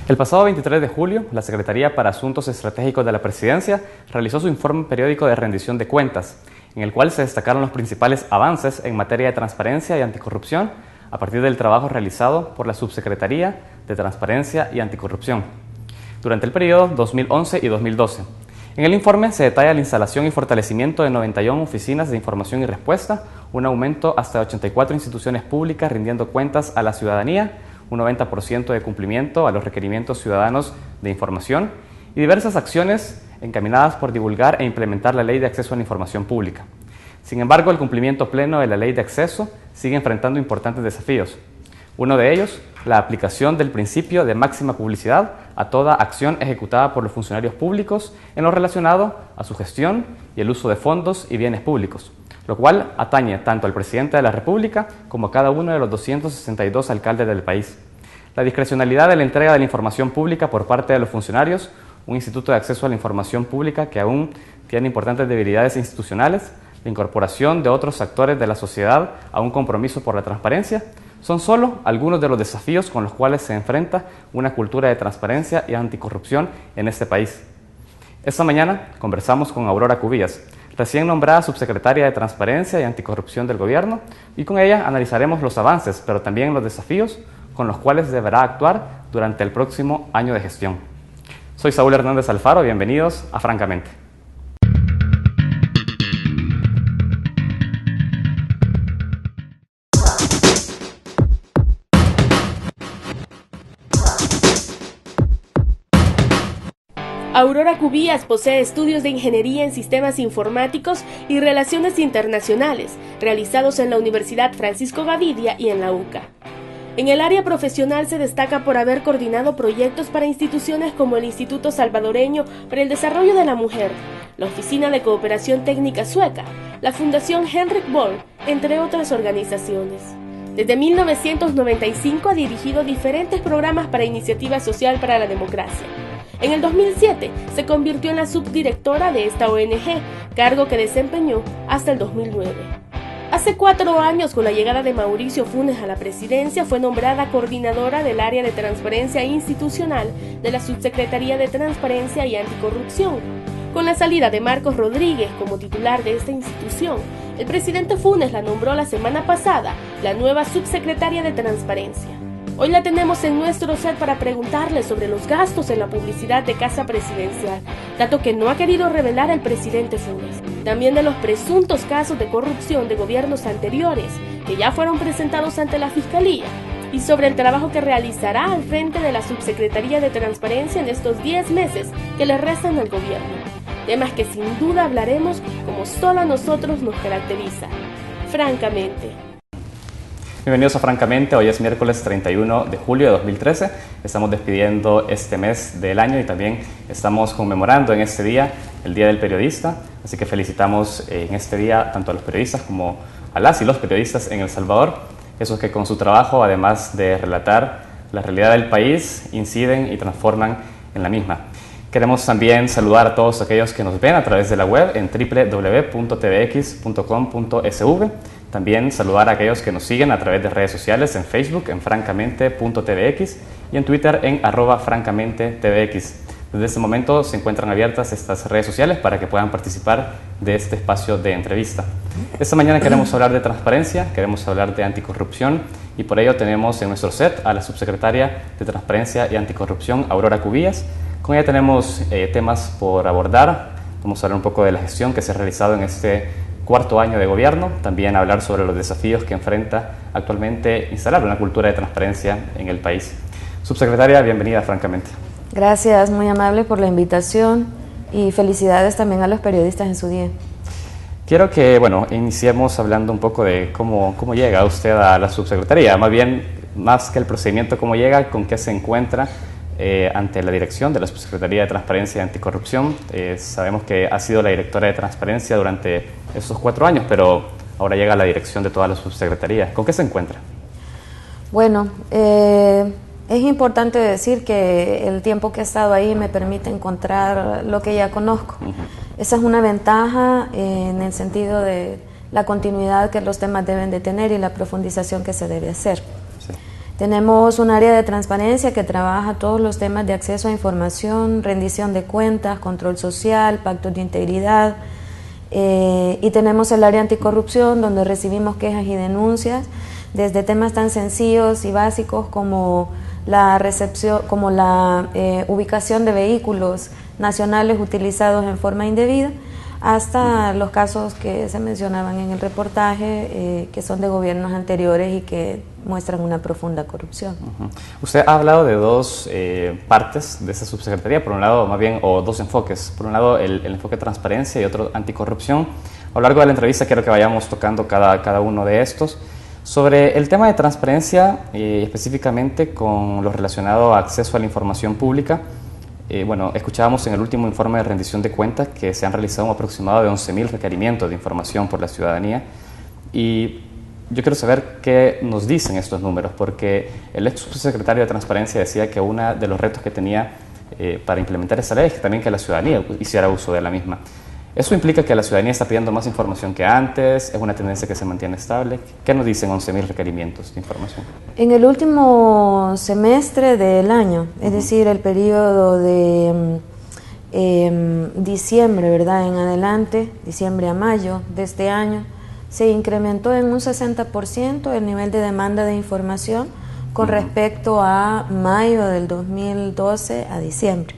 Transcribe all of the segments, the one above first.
El pasado 23 de julio, la Secretaría para Asuntos Estratégicos de la Presidencia realizó su informe periódico de rendición de cuentas, en el cual se destacaron los principales avances en materia de transparencia y anticorrupción a partir del trabajo realizado por la Subsecretaría de Transparencia y Anticorrupción durante el periodo 2011 y 2012. En el informe se detalla la instalación y fortalecimiento de 91 oficinas de información y respuesta, un aumento hasta 84 instituciones públicas rindiendo cuentas a la ciudadanía, un 90% de cumplimiento a los requerimientos ciudadanos de información y diversas acciones encaminadas por divulgar e implementar la Ley de Acceso a la Información Pública. Sin embargo, el cumplimiento pleno de la Ley de Acceso sigue enfrentando importantes desafíos. Uno de ellos, la aplicación del principio de máxima publicidad a toda acción ejecutada por los funcionarios públicos en lo relacionado a su gestión y el uso de fondos y bienes públicos, lo cual atañe tanto al presidente de la República como a cada uno de los 262 alcaldes del país. La discrecionalidad de la entrega de la información pública por parte de los funcionarios, un instituto de acceso a la información pública que aún tiene importantes debilidades institucionales, la incorporación de otros actores de la sociedad a un compromiso por la transparencia, son solo algunos de los desafíos con los cuales se enfrenta una cultura de transparencia y anticorrupción en este país. Esta mañana conversamos con Aurora Cubillas, recién nombrada subsecretaria de Transparencia y Anticorrupción del Gobierno, y con ella analizaremos los avances, pero también los desafíos con los cuales deberá actuar durante el próximo año de gestión. Soy Saúl Hernández Alfaro, bienvenidos a Francamente. Aurora Cubillas posee estudios de Ingeniería en Sistemas Informáticos y Relaciones Internacionales, realizados en la Universidad Francisco Gavidia y en la UCA. En el área profesional se destaca por haber coordinado proyectos para instituciones como el Instituto Salvadoreño para el Desarrollo de la Mujer, la Oficina de Cooperación Técnica Sueca, la Fundación Henrik Boll, entre otras organizaciones. Desde 1995 ha dirigido diferentes programas para Iniciativa Social para la Democracia. En el 2007 se convirtió en la subdirectora de esta ONG, cargo que desempeñó hasta el 2009. Hace 4 años, con la llegada de Mauricio Funes a la presidencia, fue nombrada coordinadora del área de transparencia institucional de la Subsecretaría de Transparencia y Anticorrupción. Con la salida de Marcos Rodríguez como titular de esta institución, el presidente Funes la nombró la semana pasada la nueva subsecretaria de Transparencia. Hoy la tenemos en nuestro set para preguntarle sobre los gastos en la publicidad de Casa Presidencial, dato que no ha querido revelar el presidente Funes. También de los presuntos casos de corrupción de gobiernos anteriores, que ya fueron presentados ante la Fiscalía, y sobre el trabajo que realizará al frente de la Subsecretaría de Transparencia en estos 10 meses que le restan al gobierno. Temas que sin duda hablaremos como solo a nosotros nos caracteriza. Francamente. Bienvenidos a Francamente, hoy es miércoles 31 de julio de 2013, estamos despidiendo este mes del año y también estamos conmemorando en este día el Día del Periodista, así que felicitamos en este día tanto a los periodistas como a las y los periodistas en El Salvador, esos que con su trabajo, además de relatar la realidad del país, inciden y transforman en la misma. Queremos también saludar a todos aquellos que nos ven a través de la web en www.tvx.com.sv. También saludar a aquellos que nos siguen a través de redes sociales en Facebook en francamente.tvx y en Twitter en @francamente.tvx. Desde este momento se encuentran abiertas estas redes sociales para que puedan participar de este espacio de entrevista. Esta mañana queremos hablar de transparencia, queremos hablar de anticorrupción y por ello tenemos en nuestro set a la subsecretaria de Transparencia y Anticorrupción, Aurora Cubillas. Con ella tenemos temas por abordar, vamos a hablar un poco de la gestión que se ha realizado en este cuarto año de gobierno, también hablar sobre los desafíos que enfrenta actualmente instalar una cultura de transparencia en el país. Subsecretaria, bienvenida Francamente. Gracias, muy amable por la invitación y felicidades también a los periodistas en su día. Quiero que, iniciemos hablando un poco de cómo llega usted a la subsecretaría, más bien, más que el procedimiento, cómo llega, con qué se encuentra ante la dirección de la Subsecretaría de Transparencia y Anticorrupción. Sabemos que ha sido la directora de Transparencia durante estos 4 años, pero ahora llega a la dirección de toda la subsecretaría. ¿Con qué se encuentra? Bueno, es importante decir que el tiempo que he estado ahí me permite encontrar lo que ya conozco. Esa es una ventaja en el sentido de la continuidad que los temas deben de tener y la profundización que se debe hacer. Tenemos un área de transparencia que trabaja todos los temas de acceso a información, rendición de cuentas, control social, pactos de integridad, y tenemos el área anticorrupción, donde recibimos quejas y denuncias desde temas tan sencillos y básicos como la recepción, como la ubicación de vehículos nacionales utilizados en forma indebida, hasta los casos que se mencionaban en el reportaje, que son de gobiernos anteriores y que muestran una profunda corrupción. Usted ha hablado de dos partes de esta subsecretaría, por un lado, más bien, o dos enfoques. Por un lado, el enfoque transparencia y otro anticorrupción. A lo largo de la entrevista quiero que vayamos tocando cada uno de estos. Sobre el tema de transparencia, específicamente con lo relacionado a acceso a la información pública, bueno, escuchábamos en el último informe de rendición de cuentas que se han realizado un aproximado de 11.000 requerimientos de información por la ciudadanía, y yo quiero saber qué nos dicen estos números, porque el ex subsecretario de Transparencia decía que uno de los retos que tenía para implementar esa ley es que también que la ciudadanía hiciera uso de la misma. ¿Eso implica que la ciudadanía está pidiendo más información que antes? ¿Es una tendencia que se mantiene estable? ¿Qué nos dicen 11.000 requerimientos de información? En el último semestre del año, es decir, el periodo de diciembre, ¿verdad?, en adelante, diciembre a mayo de este año, se incrementó en un 60% el nivel de demanda de información con respecto a mayo del 2012 a diciembre.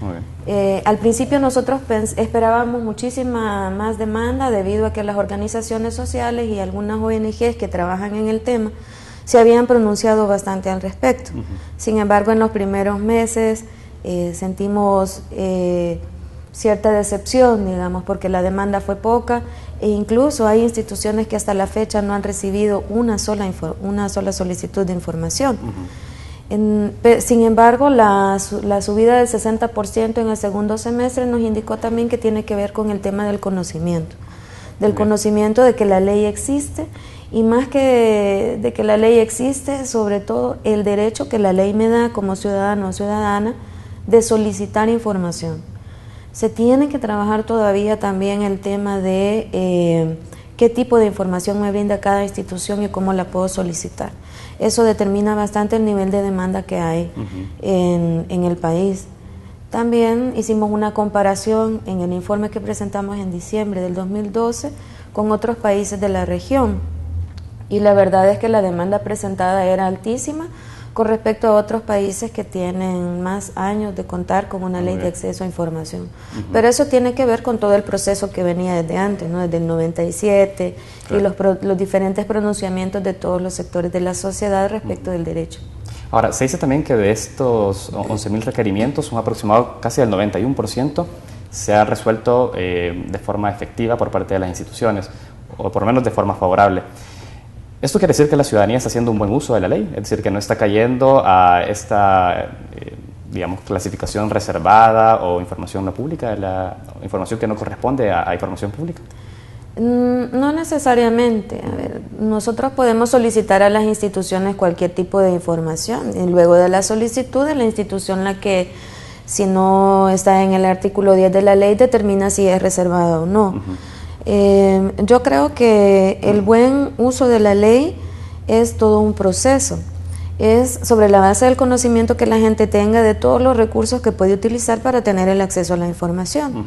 Muy bien. Al principio nosotros esperábamos muchísima más demanda debido a que las organizaciones sociales y algunas ONGs que trabajan en el tema se habían pronunciado bastante al respecto. Sin embargo, en los primeros meses sentimos cierta decepción, digamos, porque la demanda fue poca, e incluso hay instituciones que hasta la fecha no han recibido una sola solicitud de información. Sin embargo, la subida del 60% en el segundo semestre nos indicó también que tiene que ver con el tema del conocimiento de que la ley existe, y más que de que la ley existe, sobre todo el derecho que la ley me da como ciudadano o ciudadana de solicitar información. Se tiene que trabajar todavía también el tema de qué tipo de información me brinda cada institución y cómo la puedo solicitar. Eso determina bastante el nivel de demanda que hay en el país. También hicimos una comparación en el informe que presentamos en diciembre del 2012 con otros países de la región, y la verdad es que la demanda presentada era altísima con respecto a otros países que tienen más años de contar con una ley de acceso a información. Pero eso tiene que ver con todo el proceso que venía desde antes, ¿no? Desde el 97, claro, y los diferentes pronunciamientos de todos los sectores de la sociedad respecto del derecho. Ahora, se dice también que de estos 11.000 requerimientos, un aproximado casi del 91% se ha resuelto de forma efectiva por parte de las instituciones, o por lo menos de forma favorable. ¿Esto quiere decir que la ciudadanía está haciendo un buen uso de la ley? Es decir, que no está cayendo a esta, digamos, clasificación reservada o información no pública, información que no corresponde a información pública. No necesariamente. A ver, nosotros podemos solicitar a las instituciones cualquier tipo de información, y luego de la solicitud de la institución, la que, si no está en el artículo 10 de la ley, determina si es reservada o no. Yo creo que el buen uso de la ley es todo un proceso. Es sobre la base del conocimiento que la gente tenga de todos los recursos que puede utilizar para tener el acceso a la información.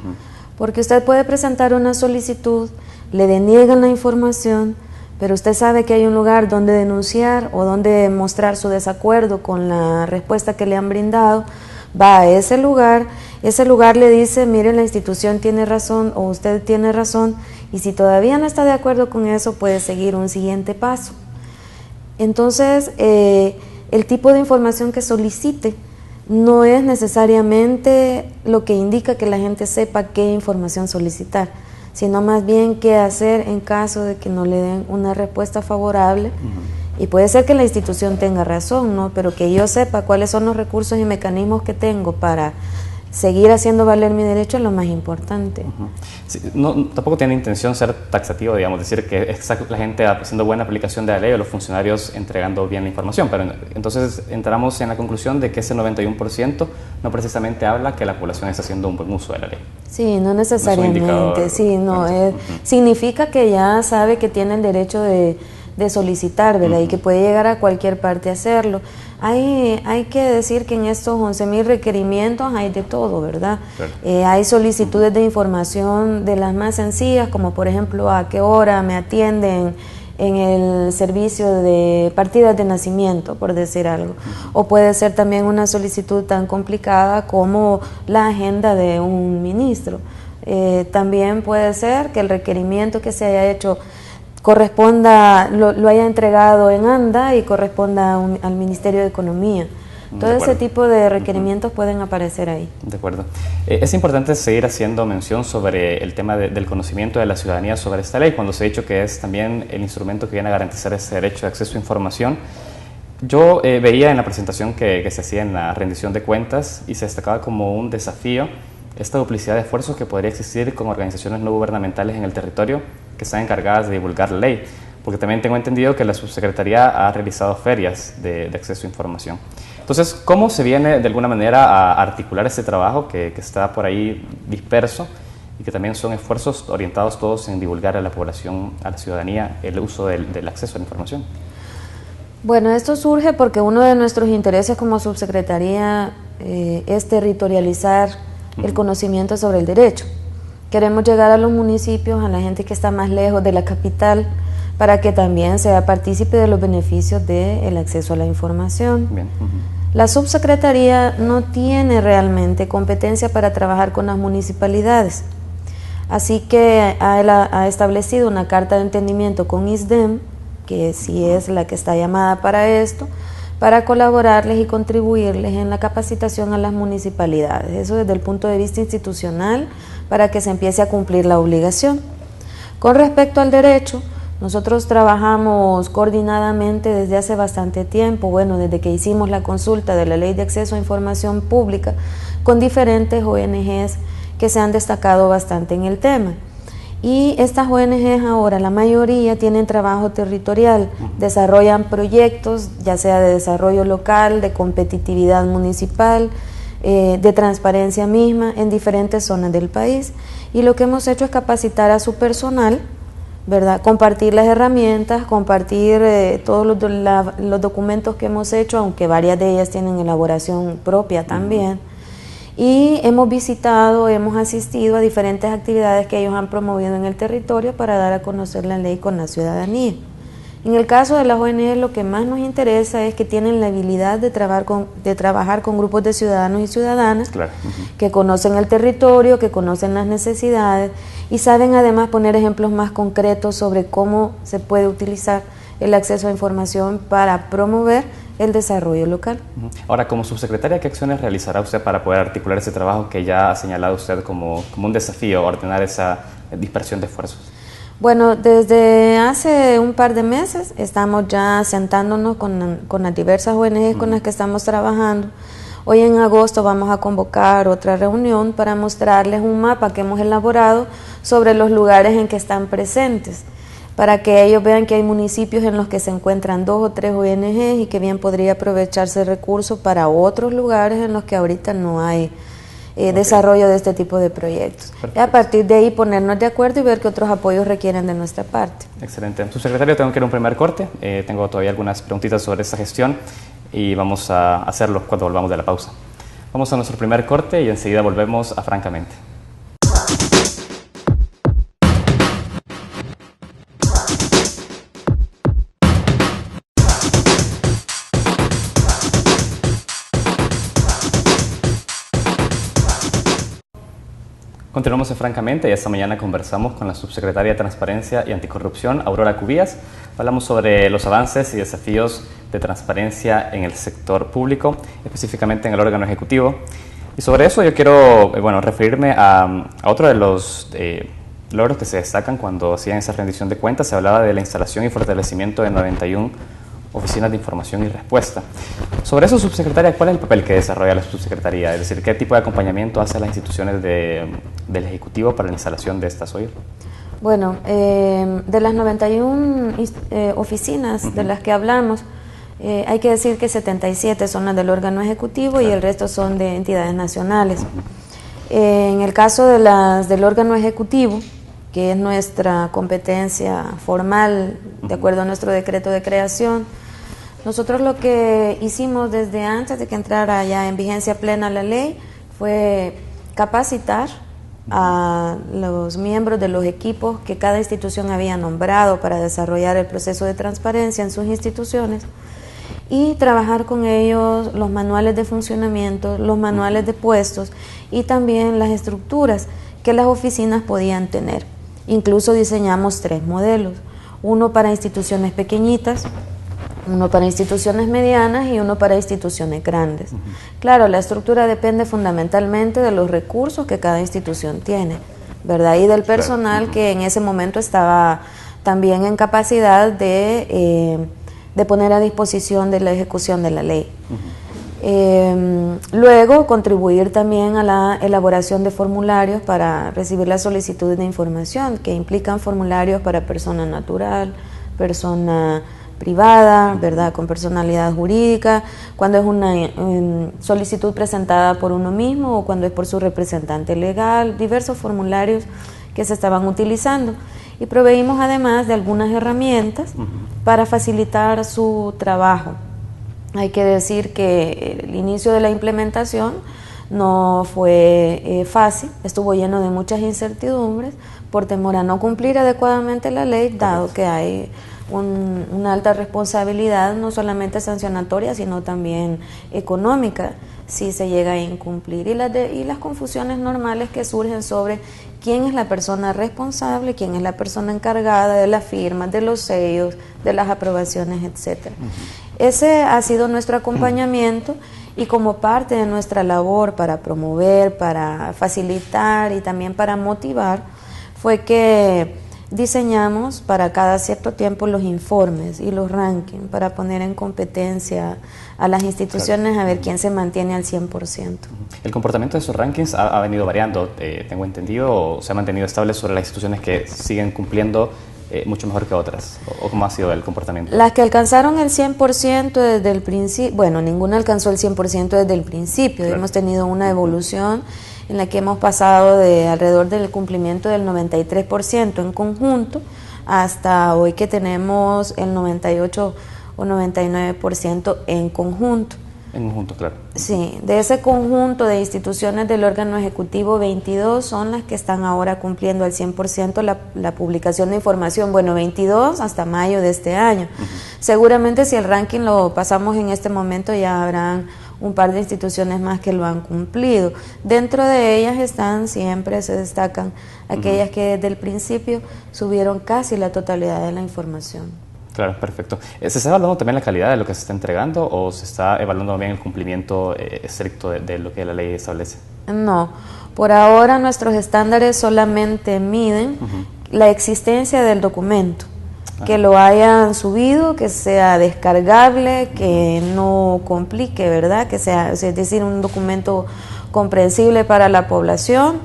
Porque usted puede presentar una solicitud, le deniegan la información, pero usted sabe que hay un lugar donde denunciar o donde mostrar su desacuerdo con la respuesta que le han brindado. Va a ese lugar le dice, mire, la institución tiene razón o usted tiene razón, y si todavía no está de acuerdo con eso, puede seguir un siguiente paso. Entonces, el tipo de información que solicite no es necesariamente lo que indica que la gente sepa qué información solicitar, sino más bien qué hacer en caso de que no le den una respuesta favorable. Y puede ser que la institución tenga razón, ¿no? Pero que yo sepa cuáles son los recursos y mecanismos que tengo para seguir haciendo valer mi derecho es lo más importante. Sí, tampoco tiene intención ser taxativo, digamos, decir que es la gente haciendo buena aplicación de la ley o los funcionarios entregando bien la información, pero entonces entramos en la conclusión de que ese 91% no precisamente habla que la población está haciendo un buen uso de la ley. Sí, no necesariamente, significa que ya sabe que tiene el derecho de solicitar, ¿verdad? Y que puede llegar a cualquier parte a hacerlo. Hay que decir que en estos 11.000 requerimientos hay de todo, ¿verdad? Claro. Hay solicitudes de información de las más sencillas, como por ejemplo a qué hora me atienden en el servicio de partidas de nacimiento, por decir algo. O puede ser también una solicitud tan complicada como la agenda de un ministro. También puede ser que el requerimiento que se haya hecho corresponda, lo haya entregado en ANDA y corresponda al Ministerio de Economía. Todo ese tipo de requerimientos pueden aparecer ahí. De acuerdo. Es importante seguir haciendo mención sobre el tema del conocimiento de la ciudadanía sobre esta ley, cuando se ha dicho que es también el instrumento que viene a garantizar ese derecho de acceso a información. Yo veía en la presentación que se hacía en la rendición de cuentas y se destacaba como un desafío esta duplicidad de esfuerzos que podría existir con organizaciones no gubernamentales en el territorio que están encargadas de divulgar la ley, porque también tengo entendido que la subsecretaría ha realizado ferias de acceso a información. Entonces, ¿cómo se viene de alguna manera a articular este trabajo que está por ahí disperso y que también son esfuerzos orientados todos en divulgar a la población, a la ciudadanía, el uso del acceso a la información? Bueno, esto surge porque uno de nuestros intereses como subsecretaría es territorializar el conocimiento sobre el derecho. Queremos llegar a los municipios, a la gente que está más lejos de la capital, para que también sea partícipe de los beneficios del acceso a la información. Bien. La subsecretaría no tiene realmente competencia para trabajar con las municipalidades, así que ha establecido una carta de entendimiento con ISDEM, que sí es la que está llamada para esto, para colaborarles y contribuirles en la capacitación a las municipalidades, eso desde el punto de vista institucional, para que se empiece a cumplir la obligación. Con respecto al derecho, nosotros trabajamos coordinadamente desde hace bastante tiempo, bueno, desde que hicimos la consulta de la Ley de Acceso a Información Pública, con diferentes ONGs que se han destacado bastante en el tema. Y estas ONGs ahora, la mayoría, tienen trabajo territorial, desarrollan proyectos, ya sea de desarrollo local, de competitividad municipal, de transparencia misma, en diferentes zonas del país. Y lo que hemos hecho es capacitar a su personal, ¿verdad? Compartir las herramientas, compartir todos los documentos que hemos hecho, aunque varias de ellas tienen elaboración propia también. Y hemos visitado, hemos asistido a diferentes actividades que ellos han promovido en el territorio para dar a conocer la ley con la ciudadanía. En el caso de las ONG, lo que más nos interesa es que tienen la habilidad de trabajar con grupos de ciudadanos y ciudadanas, claro, que conocen el territorio, que conocen las necesidades y saben además poner ejemplos más concretos sobre cómo se puede utilizar el acceso a información para promover el desarrollo local. Ahora, como subsecretaria, ¿qué acciones realizará usted para poder articular ese trabajo que ya ha señalado usted como un desafío, ordenar esa dispersión de esfuerzos? Bueno, desde hace un par de meses estamos ya sentándonos con las diversas ONGs con las que estamos trabajando. Hoy en agosto vamos a convocar otra reunión para mostrarles un mapa que hemos elaborado sobre los lugares en que están presentes, para que ellos vean que hay municipios en los que se encuentran 2 o 3 ONGs y que bien podría aprovecharse el recurso para otros lugares en los que ahorita no hay desarrollo de este tipo de proyectos. Y a partir de ahí ponernos de acuerdo y ver qué otros apoyos requieren de nuestra parte. Excelente. Subsecretario, tengo que ir a un primer corte. Tengo todavía algunas preguntitas sobre esta gestión y vamos a hacerlo cuando volvamos de la pausa. Vamos a nuestro primer corte y enseguida volvemos a Francamente. Continuamos en Francamente y esta mañana conversamos con la subsecretaria de Transparencia y Anticorrupción, Aurora Cubías. Hablamos sobre los avances y desafíos de transparencia en el sector público, específicamente en el órgano ejecutivo. Y sobre eso yo quiero referirme a otro de los logros que se destacan cuando hacían esa rendición de cuentas. Se hablaba de la instalación y fortalecimiento de 91 oficinas de información y respuesta. Sobre eso, subsecretaria, ¿cuál es el papel que desarrolla la subsecretaría? Es decir, ¿qué tipo de acompañamiento hace las instituciones del Ejecutivo para la instalación de estas OIR? Bueno, de las 91 oficinas de las que hablamos, hay que decir que 77 son las del órgano ejecutivo, claro, y el resto son de entidades nacionales. En el caso de las del órgano ejecutivo, que es nuestra competencia formal de acuerdo a nuestro decreto de creación. Nosotros lo que hicimos desde antes de que entrara ya en vigencia plena la ley fue capacitar a los miembros de los equipos que cada institución había nombrado para desarrollar el proceso de transparencia en sus instituciones y trabajar con ellos los manuales de funcionamiento, los manuales de puestos y también las estructuras que las oficinas podían tener. Incluso diseñamos 3 modelos, uno para instituciones pequeñitas, uno para instituciones medianas y uno para instituciones grandes. Claro, la estructura depende fundamentalmente de los recursos que cada institución tiene, ¿verdad? Y del personal que en ese momento estaba también en capacidad de poner a disposición de la ejecución de la ley. Luego, contribuir también a la elaboración de formularios para recibir las solicitudes de información, que implican formularios para persona natural, persona privada, ¿verdad?, con personalidad jurídica, cuando es una solicitud presentada por uno mismo o cuando es por su representante legal, diversos formularios que se estaban utilizando. Y proveímos además de algunas herramientas para facilitar su trabajo. Hay que decir que el inicio de la implementación no fue fácil, estuvo lleno de muchas incertidumbres por temor a no cumplir adecuadamente la ley, dado que hay una alta responsabilidad, no solamente sancionatoria, sino también económica, si se llega a incumplir. Y las confusiones normales que surgen sobre quién es la persona responsable, quién es la persona encargada de las firmas, de los sellos, de las aprobaciones, etcétera. Ese ha sido nuestro acompañamiento y como parte de nuestra labor para promover, para facilitar y también para motivar, fue que diseñamos para cada cierto tiempo los informes y los rankings para poner en competencia a las instituciones a ver quién se mantiene al 100%. El comportamiento de esos rankings ha venido variando, tengo entendido, o se ha mantenido estable sobre las instituciones que siguen cumpliendo mucho mejor que otras, o cómo ha sido el comportamiento. Las que alcanzaron el 100% desde el principio, bueno, ninguna alcanzó el 100% desde el principio, claro. Hemos tenido una evolución en la que hemos pasado de alrededor del cumplimiento del 93% en conjunto hasta hoy que tenemos el 98 o 99% en conjunto. En conjunto, claro. Sí, de ese conjunto de instituciones del órgano ejecutivo, 22 son las que están ahora cumpliendo al 100% la publicación de información. Bueno, 22 hasta mayo de este año. Seguramente si el ranking lo pasamos en este momento ya habrán un par de instituciones más que lo han cumplido. Dentro de ellas se destacan aquellas que desde el principio subieron casi la totalidad de la información. Claro, perfecto. ¿Se está evaluando también la calidad de lo que se está entregando o se está evaluando también el cumplimiento estricto de lo que la ley establece? No, por ahora nuestros estándares solamente miden la existencia del documento, que lo hayan subido, que sea descargable, que no complique, ¿verdad? Que sea, es decir, un documento comprensible para la población,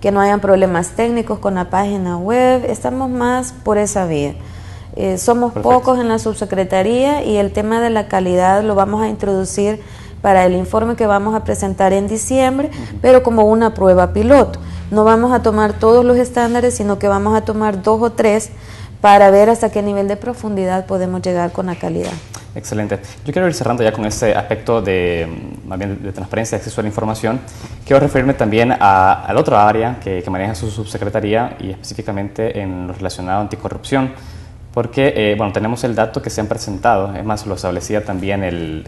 que no hayan problemas técnicos con la página web. Estamos más por esa vía. Somos pocos en la subsecretaría y el tema de la calidad lo vamos a introducir para el informe que vamos a presentar en diciembre, pero como una prueba piloto. No vamos a tomar todos los estándares, sino que vamos a tomar 2 o 3 para ver hasta qué nivel de profundidad podemos llegar con la calidad. Excelente. Yo quiero ir cerrando ya con este aspecto más bien de transparencia y acceso a la información. Quiero referirme también al otro área que maneja su subsecretaría y específicamente en lo relacionado a anticorrupción. Porque, bueno, tenemos el dato que se han presentado, es más, lo establecía también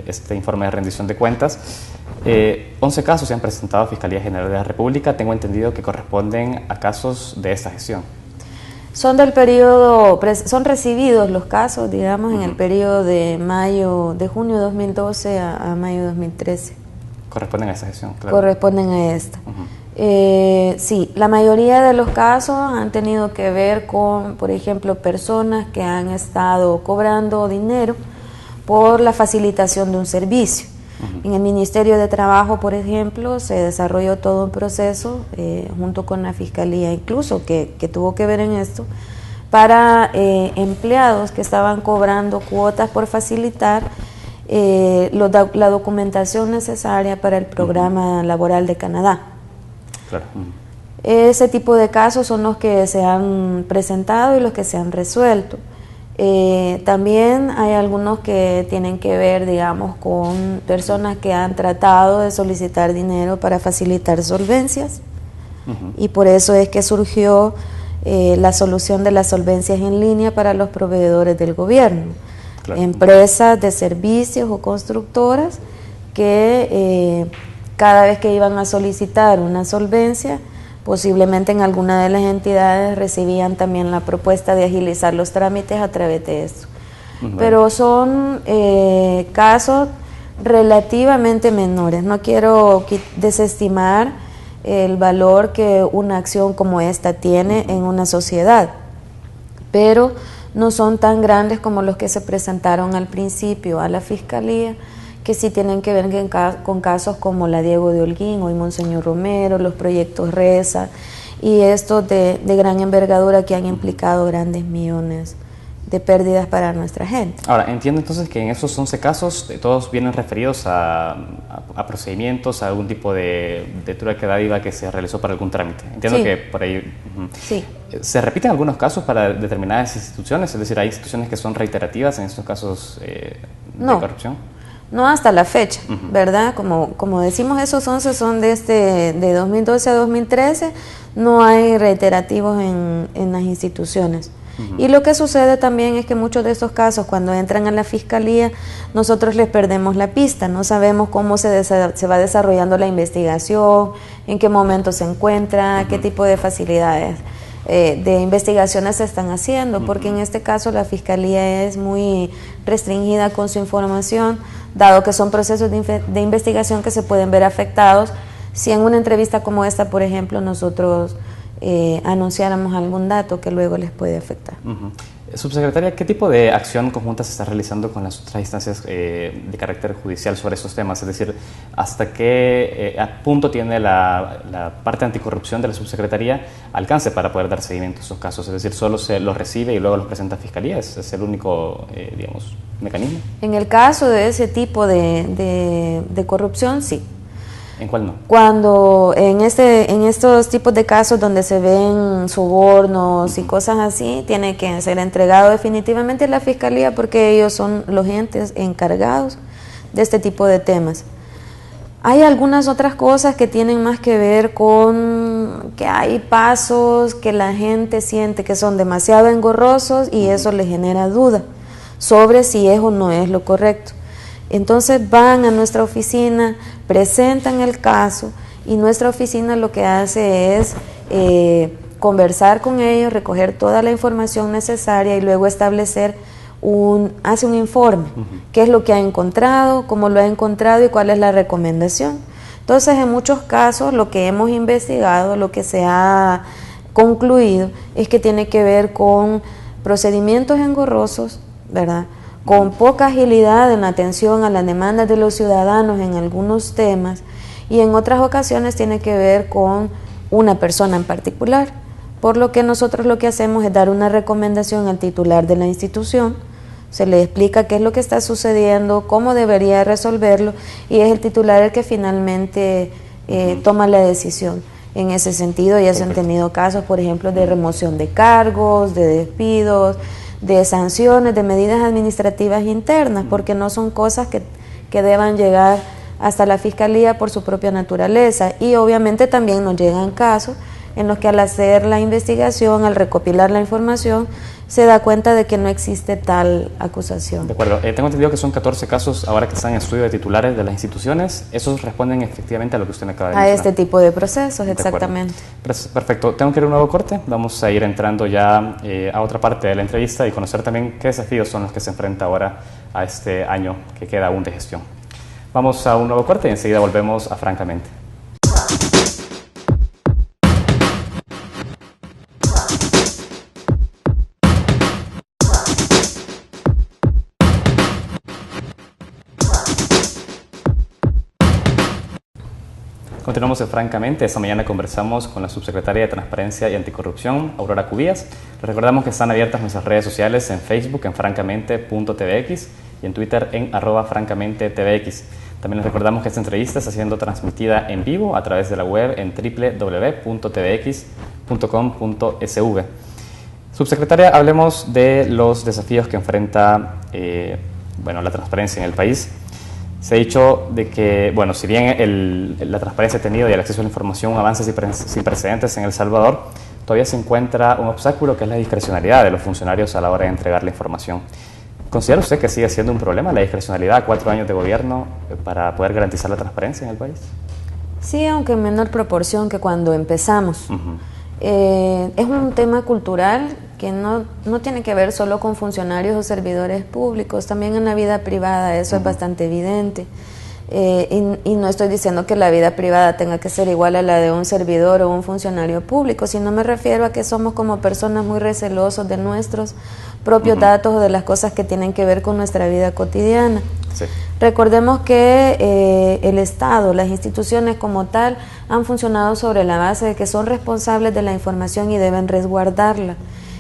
este informe de rendición de cuentas. 11 casos se han presentado a Fiscalía General de la República, tengo entendido que corresponden a casos de esta gestión. Son del periodo, son recibidos los casos, digamos, en el periodo de junio 2012 a mayo 2013. Corresponden a esta gestión, claro. Corresponden a esta. Sí, la mayoría de los casos han tenido que ver con, por ejemplo, personas que han estado cobrando dinero por la facilitación de un servicio. En el Ministerio de Trabajo, por ejemplo, se desarrolló todo un proceso junto con la Fiscalía, incluso que tuvo que ver en esto, para empleados que estaban cobrando cuotas por facilitar la documentación necesaria para el programa laboral de Canadá. Claro. Ese tipo de casos son los que se han presentado y los que se han resuelto. También hay algunos que tienen que ver, digamos, con personas que han tratado de solicitar dinero para facilitar solvencias, y por eso es que surgió la solución de las solvencias en línea para los proveedores del gobierno, claro. Empresas de servicios o constructoras que cada vez que iban a solicitar una solvencia, posiblemente en alguna de las entidades recibían también la propuesta de agilizar los trámites a través de esto. Pero son casos relativamente menores. No quiero desestimar el valor que una acción como esta tiene en una sociedad, pero no son tan grandes como los que se presentaron al principio a la Fiscalía, que sí tienen que ver con casos como la Diego de Holguín, hoy Monseñor Romero, los proyectos RESA y estos de gran envergadura que han implicado grandes millones de pérdidas para nuestra gente. Ahora, entiendo entonces que en esos 11 casos todos vienen referidos a procedimientos, a algún tipo de trueque dádiva que se realizó para algún trámite. Entiendo que por ahí... Sí. ¿Se repiten algunos casos para determinadas instituciones? Es decir, ¿hay instituciones que son reiterativas en estos casos de corrupción? No hasta la fecha, ¿verdad? Como decimos, esos 11 son de 2012 a 2013, no hay reiterativos en las instituciones. Y lo que sucede también es que muchos de estos casos, cuando entran a la Fiscalía, nosotros les perdemos la pista, no sabemos cómo se va desarrollando la investigación, en qué momento se encuentra, qué tipo de facilidades de investigaciones se están haciendo, porque en este caso la Fiscalía es muy restringida con su información, dado que son procesos de investigación que se pueden ver afectados si en una entrevista como esta, por ejemplo, nosotros anunciáramos algún dato que luego les puede afectar. Subsecretaria, ¿qué tipo de acción conjunta se está realizando con las otras instancias de carácter judicial sobre estos temas? Es decir, ¿hasta qué punto tiene la parte anticorrupción de la Subsecretaría alcance para poder dar seguimiento a esos casos? Es decir, ¿solo se los recibe y luego los presenta a Fiscalía? ¿Es el único, digamos, mecanismo? En el caso de ese tipo de corrupción, sí. ¿En cuál no? Cuando en estos tipos de casos donde se ven sobornos y cosas así, tiene que ser entregado definitivamente a la Fiscalía, porque ellos son los entes encargados de este tipo de temas. Hay algunas otras cosas que tienen más que ver con que hay pasos que la gente siente que son demasiado engorrosos y eso le genera duda sobre si es o no es lo correcto. Entonces van a nuestra oficina, presentan el caso y nuestra oficina lo que hace es conversar con ellos, recoger toda la información necesaria y luego establecer hace un informe, qué es lo que ha encontrado, cómo lo ha encontrado y cuál es la recomendación. Entonces, en muchos casos lo que hemos investigado, lo que se ha concluido es que tiene que ver con procedimientos engorrosos, ¿verdad?, con poca agilidad en la atención a las demandas de los ciudadanos en algunos temas, y en otras ocasiones tiene que ver con una persona en particular, por lo que nosotros lo que hacemos es dar una recomendación al titular de la institución, se le explica qué es lo que está sucediendo, cómo debería resolverlo, y es el titular el que finalmente toma la decisión. En ese sentido ya se han tenido casos, por ejemplo, de remoción de cargos, de despidos, de sanciones, de medidas administrativas internas, porque no son cosas que deban llegar hasta la Fiscalía por su propia naturaleza. Y obviamente también nos llegan casos en los que al hacer la investigación, al recopilar la información, se da cuenta de que no existe tal acusación. De acuerdo. Tengo entendido que son 14 casos ahora que están en estudio de titulares de las instituciones. ¿Esos responden efectivamente a lo que usted me acaba de mencionar? A este tipo de procesos, exactamente. Perfecto. Tengo que ir a un nuevo corte. Vamos a ir entrando ya a otra parte de la entrevista y conocer también qué desafíos son los que se enfrenta ahora a este año que queda aún de gestión. Vamos a un nuevo corte y enseguida volvemos a Francamente. Continuamos en Francamente. Esta mañana conversamos con la Subsecretaria de Transparencia y Anticorrupción, Aurora Cubillas. Les recordamos que están abiertas nuestras redes sociales en Facebook en francamente.tvx y en Twitter en @francamentetvx. También les recordamos que esta entrevista está siendo transmitida en vivo a través de la web en www.tvx.com.sv. Subsecretaria, hablemos de los desafíos que enfrenta la transparencia en el país. Se ha dicho de que, si bien la transparencia ha tenido y el acceso a la información un avance sin precedentes en El Salvador, todavía se encuentra un obstáculo que es la discrecionalidad de los funcionarios a la hora de entregar la información. ¿Considera usted que sigue siendo un problema la discrecionalidad a 4 años de gobierno para poder garantizar la transparencia en el país? Sí, aunque en menor proporción que cuando empezamos. Es un tema cultural que no tiene que ver solo con funcionarios o servidores públicos, también en la vida privada eso es bastante evidente. Y no estoy diciendo que la vida privada tenga que ser igual a la de un servidor o un funcionario público, sino me refiero a que somos como personas muy recelosos de nuestros propios datos o de las cosas que tienen que ver con nuestra vida cotidiana. Sí. Recordemos que el Estado, las instituciones como tal, han funcionado sobre la base de que son responsables de la información y deben resguardarla.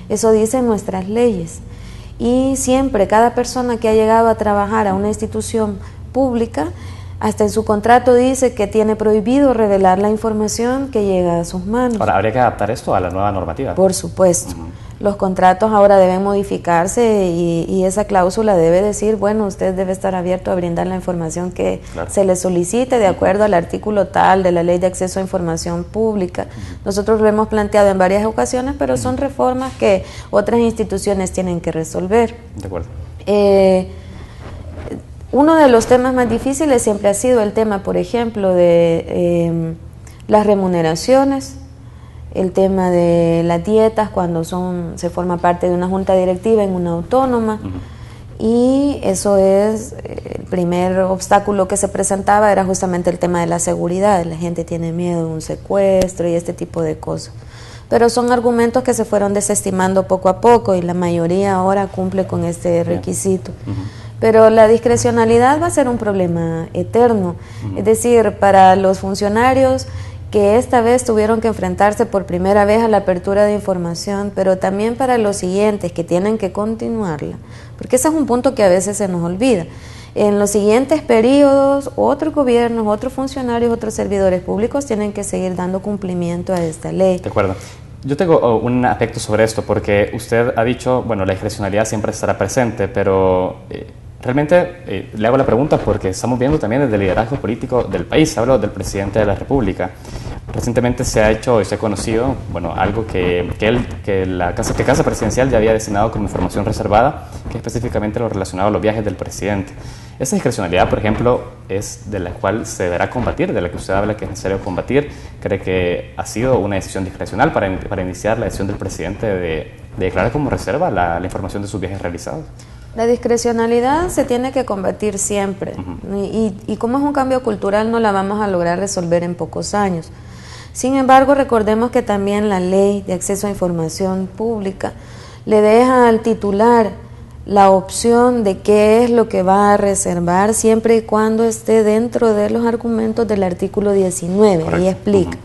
Eso dicen nuestras leyes. Y siempre, cada persona que ha llegado a trabajar a una institución pública, hasta en su contrato dice que tiene prohibido revelar la información que llega a sus manos. Ahora, ¿habría que adaptar esto a la nueva normativa? Por supuesto. Los contratos ahora deben modificarse y esa cláusula debe decir, usted debe estar abierto a brindar la información que se le solicite de acuerdo al artículo tal de la Ley de Acceso a Información Pública. Nosotros lo hemos planteado en varias ocasiones, pero son reformas que otras instituciones tienen que resolver. De acuerdo. Uno de los temas más difíciles siempre ha sido el tema, por ejemplo, de las remuneraciones, el tema de las dietas cuando se forma parte de una junta directiva en una autónoma, y eso es el primer obstáculo que se presentaba, era justamente el tema de la seguridad. La gente tiene miedo de un secuestro y este tipo de cosas, pero son argumentos que se fueron desestimando poco a poco y la mayoría ahora cumple con este requisito. Pero la discrecionalidad va a ser un problema eterno, es decir, para los funcionarios que esta vez tuvieron que enfrentarse por primera vez a la apertura de información, pero también para los siguientes que tienen que continuarla, porque ese es un punto que a veces se nos olvida. En los siguientes periodos, otros gobiernos, otros funcionarios, otros servidores públicos tienen que seguir dando cumplimiento a esta ley. De acuerdo. Yo tengo un aspecto sobre esto, porque usted ha dicho, la discrecionalidad siempre estará presente, pero realmente le hago la pregunta porque estamos viendo también desde el liderazgo político del país, hablo del presidente de la República. Recientemente se ha hecho y se ha conocido, algo que Casa Presidencial ya había destinado como información reservada, que es específicamente lo relacionado a los viajes del presidente. Esa discrecionalidad, por ejemplo, es de la cual se deberá combatir, de la que usted habla que es necesario combatir. ¿Cree que ha sido una decisión discrecional para iniciar la decisión del presidente de declarar como reserva la información de sus viajes realizados? La discrecionalidad se tiene que combatir siempre, y como es un cambio cultural no la vamos a lograr resolver en pocos años. Sin embargo, recordemos que también la Ley de Acceso a Información Pública le deja al titular la opción de qué es lo que va a reservar siempre y cuando esté dentro de los argumentos del artículo 19. Correcto. Y explica.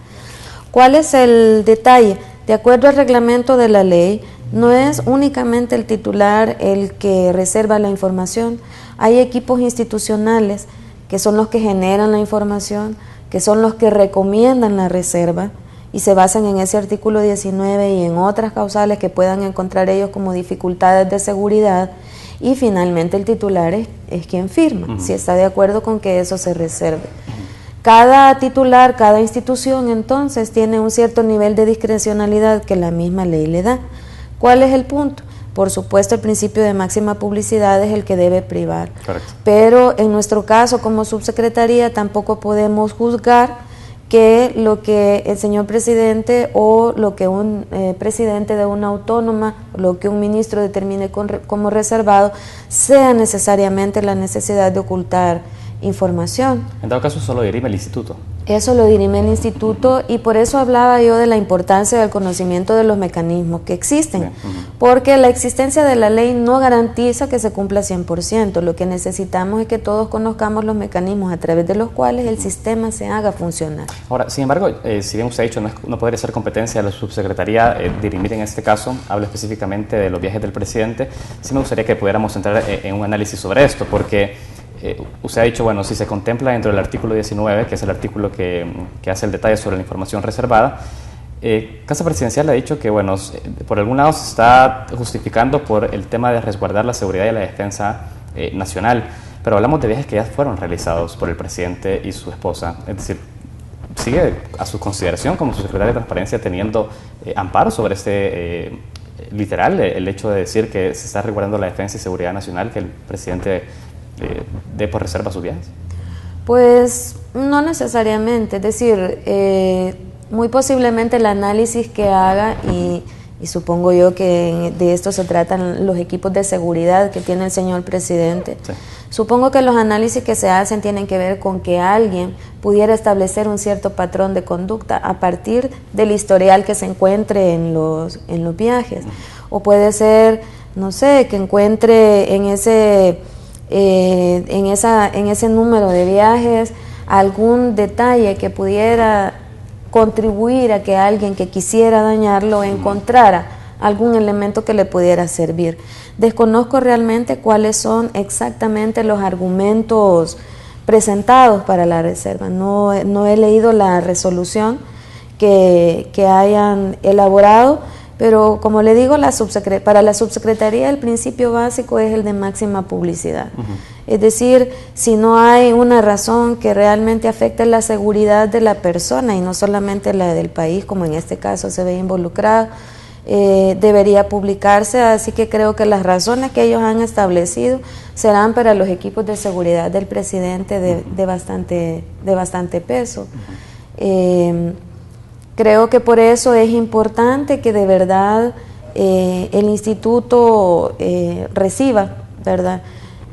¿Cuál es el detalle? De acuerdo al reglamento de la ley, no es únicamente el titular el que reserva la información. Hay equipos institucionales que son los que generan la información, que son los que recomiendan la reserva y se basan en ese artículo 19 y en otras causales que puedan encontrar ellos como dificultades de seguridad, y finalmente el titular es quien firma, si está de acuerdo con que eso se reserve. Cada titular, cada institución entonces tiene un cierto nivel de discrecionalidad que la misma ley le da. ¿Cuál es el punto? Por supuesto, el principio de máxima publicidad es el que debe privar. Correcto. Pero en nuestro caso, como subsecretaría, tampoco podemos juzgar que lo que el señor presidente o lo que un presidente de una autónoma, lo que un ministro determine como reservado, sea necesariamente la necesidad de ocultar información. En todo caso, eso lo dirime el instituto. Eso lo dirime el instituto, y por eso hablaba yo de la importancia del conocimiento de los mecanismos que existen, porque la existencia de la ley no garantiza que se cumpla 100%. Lo que necesitamos es que todos conozcamos los mecanismos a través de los cuales el sistema se haga funcionar. Ahora, sin embargo, si bien usted ha dicho no podría ser competencia de la subsecretaría dirimir en este caso, hablo específicamente de los viajes del presidente, sí me gustaría que pudiéramos entrar en un análisis sobre esto, porque usted ha dicho, bueno, si se contempla dentro del artículo 19, que es el artículo que hace el detalle sobre la información reservada, Casa Presidencial ha dicho que, bueno, por algún lado se está justificando por el tema de resguardar la seguridad y la defensa nacional, pero hablamos de viajes que ya fueron realizados por el presidente y su esposa, es decir, ¿sigue a su consideración como su secretaria de Transparencia teniendo amparo sobre este, literal, el hecho de decir que se está resguardando la defensa y seguridad nacional, que el presidente dé por reserva sus viajes? Pues no necesariamente, es decir, muy posiblemente el análisis que haga, y supongo yo que de esto se tratan los equipos de seguridad que tiene el señor presidente, sí. Supongo que los análisis que se hacen tienen que ver con que alguien pudiera establecer un cierto patrón de conducta a partir del historial que se encuentre en los viajes, o puede ser, no sé, que encuentre en ese número de viajes algún detalle que pudiera contribuir a que alguien que quisiera dañarlo encontrara algún elemento que le pudiera servir. Desconozco realmente cuáles son exactamente los argumentos presentados para la reserva. No he leído la resolución que hayan elaborado, pero como le digo, para la subsecretaría el principio básico es el de máxima publicidad. Es decir, si no hay una razón que realmente afecte la seguridad de la persona y no solamente la del país, como en este caso se ve involucrado, debería publicarse, así que creo que las razones que ellos han establecido serán para los equipos de seguridad del presidente de bastante peso. Creo que por eso es importante que de verdad el instituto reciba, ¿verdad?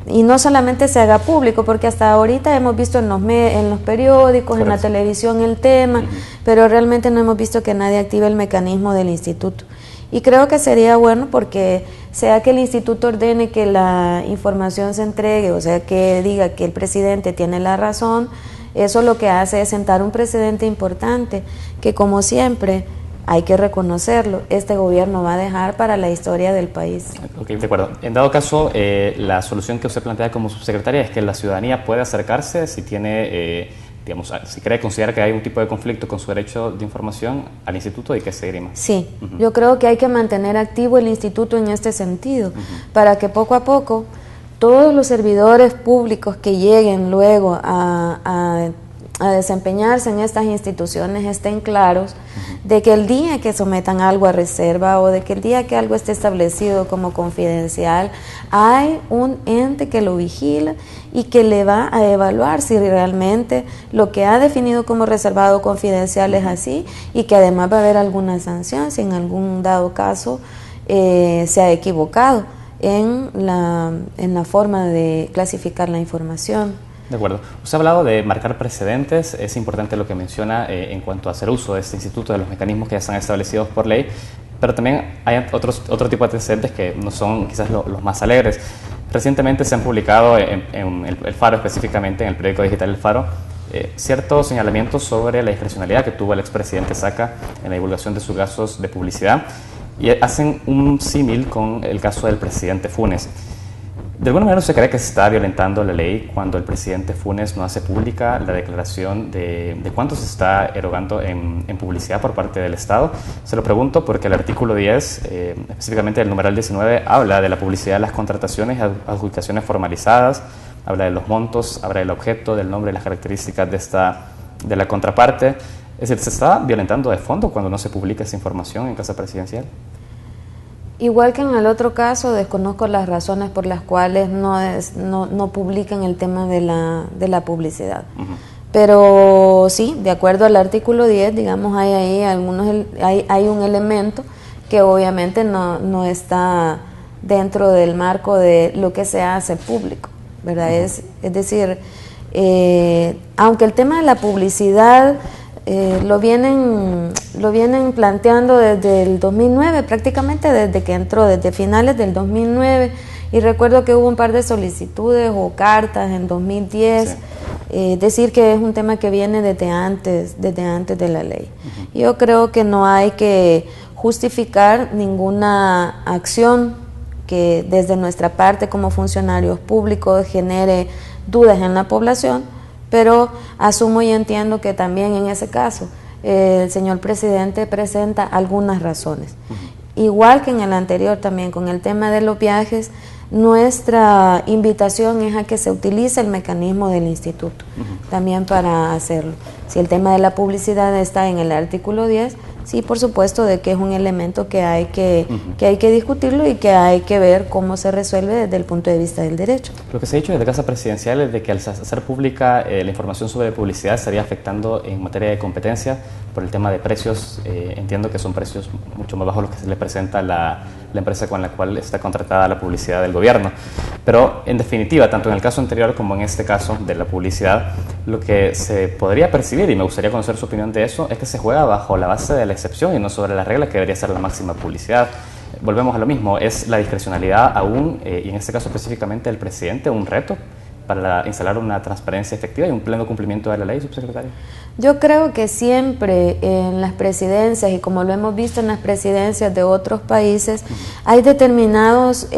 Y no solamente se haga público, porque hasta ahorita hemos visto en los periódicos, correcto, en la televisión el tema, pero realmente no hemos visto que nadie active el mecanismo del instituto. Y creo que sería bueno, porque sea que el instituto ordene que la información se entregue, o sea que diga que el presidente tiene la razón, eso lo que hace es sentar un precedente importante, que como siempre hay que reconocerlo, este gobierno va a dejar para la historia del país. Ok, de acuerdo. En dado caso, la solución que usted plantea como subsecretaria es que la ciudadanía puede acercarse si tiene, digamos, si considera que hay un tipo de conflicto con su derecho de información al instituto, y que se dirima. Sí, yo creo que hay que mantener activo el instituto en este sentido, para que poco a poco todos los servidores públicos que lleguen luego a desempeñarse en estas instituciones estén claros de que el día que sometan algo a reserva, o de que el día que algo esté establecido como confidencial, hay un ente que lo vigila y que le va a evaluar si realmente lo que ha definido como reservado o confidencial es así, y que además va a haber alguna sanción si en algún dado caso se ha equivocado en la forma de clasificar la información. De acuerdo. Usted ha hablado de marcar precedentes, es importante lo que menciona en cuanto a hacer uso de este instituto, de los mecanismos que ya están establecidos por ley, pero también hay otro tipo de precedentes que no son quizás los más alegres. Recientemente se han publicado en el Faro, específicamente en el periódico digital El Faro, ciertos señalamientos sobre la discrecionalidad que tuvo el expresidente Saca en la divulgación de sus gastos de publicidad, y hacen un símil con el caso del presidente Funes. ¿De alguna manera usted cree que se está violentando la ley cuando el presidente Funes no hace pública la declaración de cuánto se está erogando en publicidad por parte del Estado? Se lo pregunto porque el artículo 10, específicamente el numeral 19, habla de la publicidad de las contrataciones y adjudicaciones formalizadas, habla de los montos, habla del objeto, del nombre y las características de la contraparte. Es decir, ¿se está violentando de fondo cuando no se publica esa información en Casa Presidencial? Igual que en el otro caso, desconozco las razones por las cuales no publican el tema de la publicidad. Pero sí, de acuerdo al artículo 10, digamos, hay ahí hay un elemento que obviamente no está dentro del marco de lo que se hace público, ¿verdad? Es decir, aunque el tema de la publicidad lo vienen planteando desde el 2009, prácticamente desde que entró, desde finales del 2009, y recuerdo que hubo un par de solicitudes o cartas en 2010, decir que es un tema que viene desde antes de la ley. Yo creo que no hay que justificar ninguna acción que desde nuestra parte como funcionarios públicos genere dudas en la población, pero asumo y entiendo que también en ese caso el señor presidente presenta algunas razones. Igual que en el anterior también con el tema de los viajes, nuestra invitación es a que se utilice el mecanismo del instituto también para hacerlo. Si el tema de la publicidad está en el artículo 10, sí, por supuesto, de que es un elemento que hay que discutirlo y que hay que ver cómo se resuelve desde el punto de vista del derecho. Lo que se ha dicho desde Casa Presidencial es de que al hacer pública la información sobre publicidad estaría afectando en materia de competencia por el tema de precios. Entiendo que son precios mucho más bajos los que se le presenta a la empresa con la cual está contratada la publicidad del gobierno. Pero en definitiva, tanto en el caso anterior como en este caso de la publicidad, lo que se podría percibir, y me gustaría conocer su opinión de eso, es que se juega bajo la base de la excepción y no sobre la regla que debería ser la máxima publicidad. Volvemos a lo mismo, es la discrecionalidad aún, y en este caso específicamente del presidente, un reto para instalar una transparencia efectiva y un pleno cumplimiento de la ley, subsecretario. Yo creo que siempre en las presidencias, y como lo hemos visto en las presidencias de otros países, hay determinados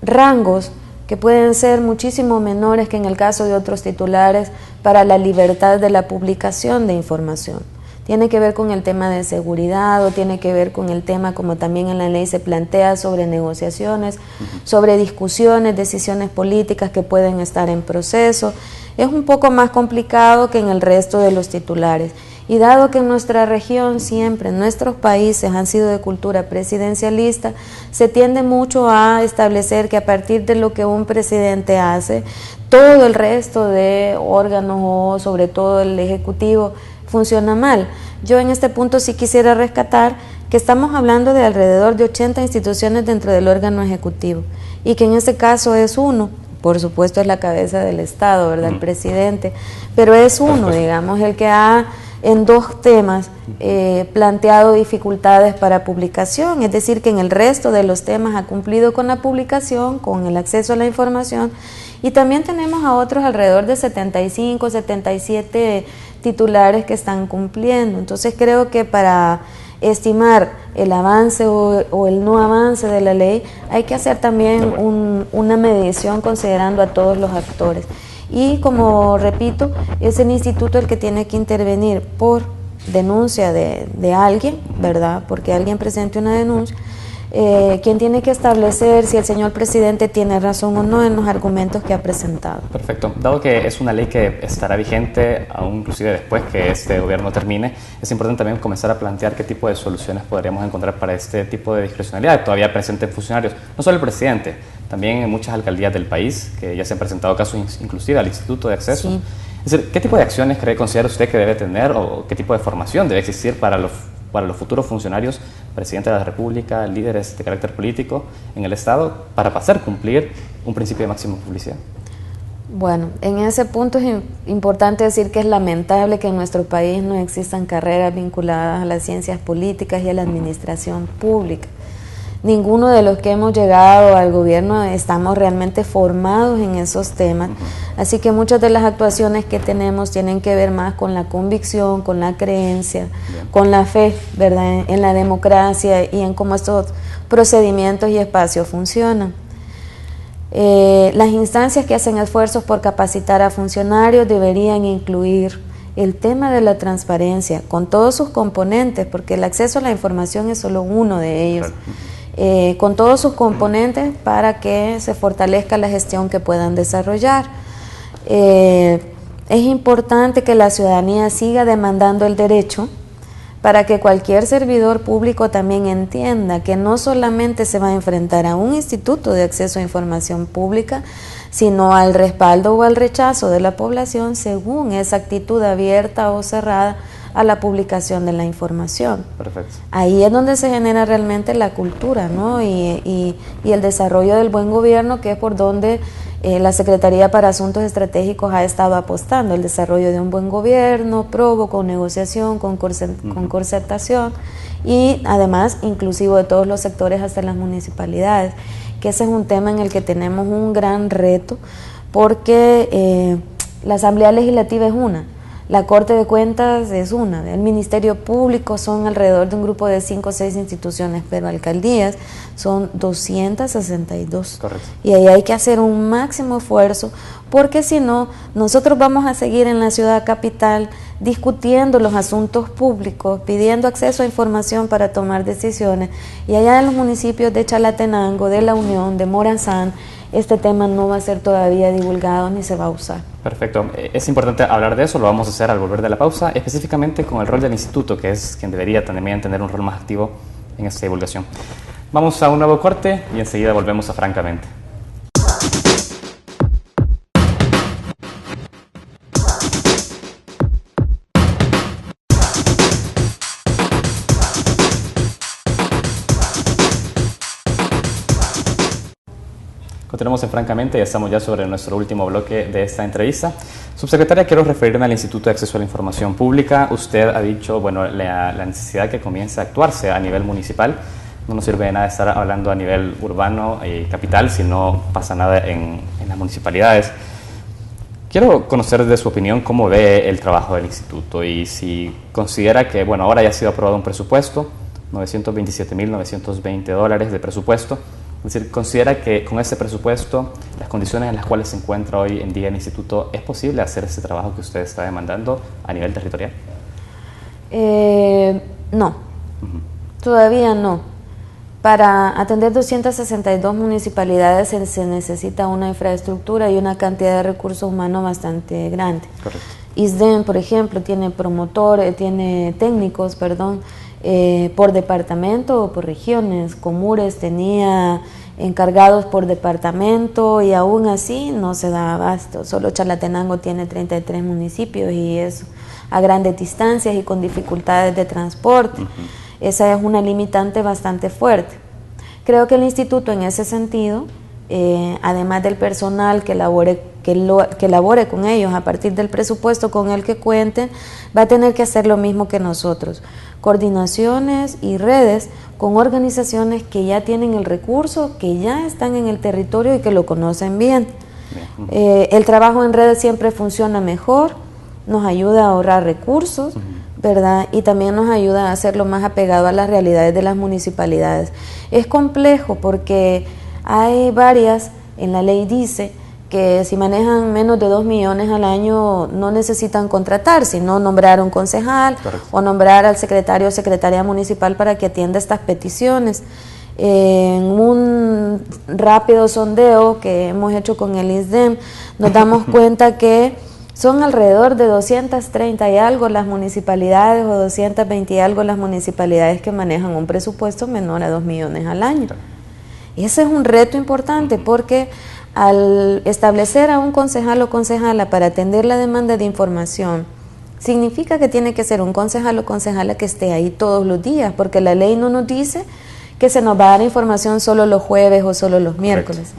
rangos que pueden ser muchísimo menores que en el caso de otros titulares para la libertad de la publicación de información. Tiene que ver con el tema de seguridad o tiene que ver con el tema, como también en la ley se plantea, sobre negociaciones, sobre discusiones, decisiones políticas que pueden estar en proceso. Es un poco más complicado que en el resto de los titulares. Y dado que en nuestra región siempre, en nuestros países han sido de cultura presidencialista, se tiende mucho a establecer que a partir de lo que un presidente hace, todo el resto de órganos o sobre todo el Ejecutivo funciona mal. Yo en este punto sí quisiera rescatar que estamos hablando de alrededor de 80 instituciones dentro del órgano ejecutivo y que en este caso es uno. Por supuesto es la cabeza del Estado, ¿verdad? El presidente, pero es uno, digamos, el que ha en dos temas planteado dificultades para publicación, es decir, que en el resto de los temas ha cumplido con la publicación, con el acceso a la información, y también tenemos a otros alrededor de 75, 77 titulares que están cumpliendo. Entonces creo que para estimar el avance o el no avance de la ley hay que hacer también una medición considerando a todos los actores. Y como repito, es el instituto el que tiene que intervenir por denuncia de alguien, ¿verdad? Porque alguien presente una denuncia, quien tiene que establecer si el señor presidente tiene razón o no en los argumentos que ha presentado. Perfecto. Dado que es una ley que estará vigente aún inclusive después que este gobierno termine, es importante también comenzar a plantear qué tipo de soluciones podríamos encontrar para este tipo de discrecionalidad todavía presente en funcionarios, no solo el presidente, también en muchas alcaldías del país, que ya se han presentado casos inclusive al Instituto de Acceso. Sí. Es decir, ¿qué tipo de acciones considera usted que debe tener o qué tipo de formación debe existir para los futuros funcionarios, presidente de la República, líderes de carácter político en el Estado, para hacer cumplir un principio de máxima publicidad? Bueno, en ese punto es importante decir que es lamentable que en nuestro país no existan carreras vinculadas a las ciencias políticas y a la administración pública. Ninguno de los que hemos llegado al gobierno estamos realmente formados en esos temas, así que muchas de las actuaciones que tenemos tienen que ver más con la convicción, con la creencia, con la fe, ¿verdad?, en la democracia y en cómo estos procedimientos y espacios funcionan. Las instancias que hacen esfuerzos por capacitar a funcionarios deberían incluir el tema de la transparencia con todos sus componentes, porque el acceso a la información es solo uno de ellos. Con todos sus componentes para que se fortalezca la gestión que puedan desarrollar. Es importante que la ciudadanía siga demandando el derecho para que cualquier servidor público también entienda que no solamente se va a enfrentar a un instituto de acceso a información pública, sino al respaldo o al rechazo de la población según esa actitud abierta o cerrada a la publicación de la información. Perfecto. Ahí es donde se genera realmente la cultura, ¿no? y el desarrollo del buen gobierno, que es por donde la Secretaría para Asuntos Estratégicos ha estado apostando, el desarrollo de un buen gobierno, probo, con negociación, con concertación y además inclusivo de todos los sectores hasta las municipalidades, que ese es un tema en el que tenemos un gran reto porque la Asamblea Legislativa es una, La Corte de Cuentas es una, el Ministerio Público son alrededor de un grupo de 5 o 6 instituciones, pero alcaldías son 262. Correcto. Y ahí hay que hacer un máximo esfuerzo, porque si no, nosotros vamos a seguir en la ciudad capital discutiendo los asuntos públicos, pidiendo acceso a información para tomar decisiones, y allá en los municipios de Chalatenango, de La Unión, de Morazán, este tema no va a ser todavía divulgado ni se va a usar. Perfecto. Es importante hablar de eso, lo vamos a hacer al volver de la pausa, específicamente con el rol del instituto, que es quien debería también tener un rol más activo en esta divulgación. Vamos a un nuevo corte y enseguida volvemos a Francamente. Continuamos en Francamente, ya estamos ya sobre nuestro último bloque de esta entrevista. Subsecretaria, quiero referirme al Instituto de Acceso a la Información Pública. Usted ha dicho, bueno, la necesidad que comience a actuarse a nivel municipal. No nos sirve de nada estar hablando a nivel urbano y capital si no pasa nada en las municipalidades. Quiero conocer de su opinión cómo ve el trabajo del instituto y si considera que, bueno, ahora ya ha sido aprobado un presupuesto, $927.920 de presupuesto. Es decir, ¿considera que con ese presupuesto, las condiciones en las cuales se encuentra hoy en día el instituto, es posible hacer ese trabajo que usted está demandando a nivel territorial? No, todavía no. Para atender 262 municipalidades se necesita una infraestructura y una cantidad de recursos humanos bastante grande. Correcto. ISDEN, por ejemplo, tiene técnicos, por departamento o por regiones. Comures tenía encargados por departamento y aún así no se da abasto. Solo Chalatenango tiene 33 municipios y es a grandes distancias y con dificultades de transporte. Esa es una limitante bastante fuerte. Creo que el instituto en ese sentido, además del personal que labore con ellos a partir del presupuesto con el que cuenten, va a tener que hacer lo mismo que nosotros, coordinaciones y redes con organizaciones que ya tienen el recurso, que ya están en el territorio y que lo conocen bien. El trabajo en redes siempre funciona mejor, nos ayuda a ahorrar recursos, ¿verdad? Y también nos ayuda a hacerlo más apegado a las realidades de las municipalidades. Es complejo porque hay varias, en la ley dice que si manejan menos de 2 millones al año no necesitan contratar, sino nombrar un concejal. Correcto. O nombrar al secretario o secretaria municipal para que atienda estas peticiones. En un rápido sondeo que hemos hecho con el ISDEM, nos damos cuenta que son alrededor de 230 y algo las municipalidades o 220 y algo las municipalidades que manejan un presupuesto menor a 2 millones al año. Ese es un reto importante porque al establecer a un concejal o concejala para atender la demanda de información, significa que tiene que ser un concejal o concejala que esté ahí todos los días, porque la ley no nos dice que se nos va a dar información solo los jueves o solo los miércoles.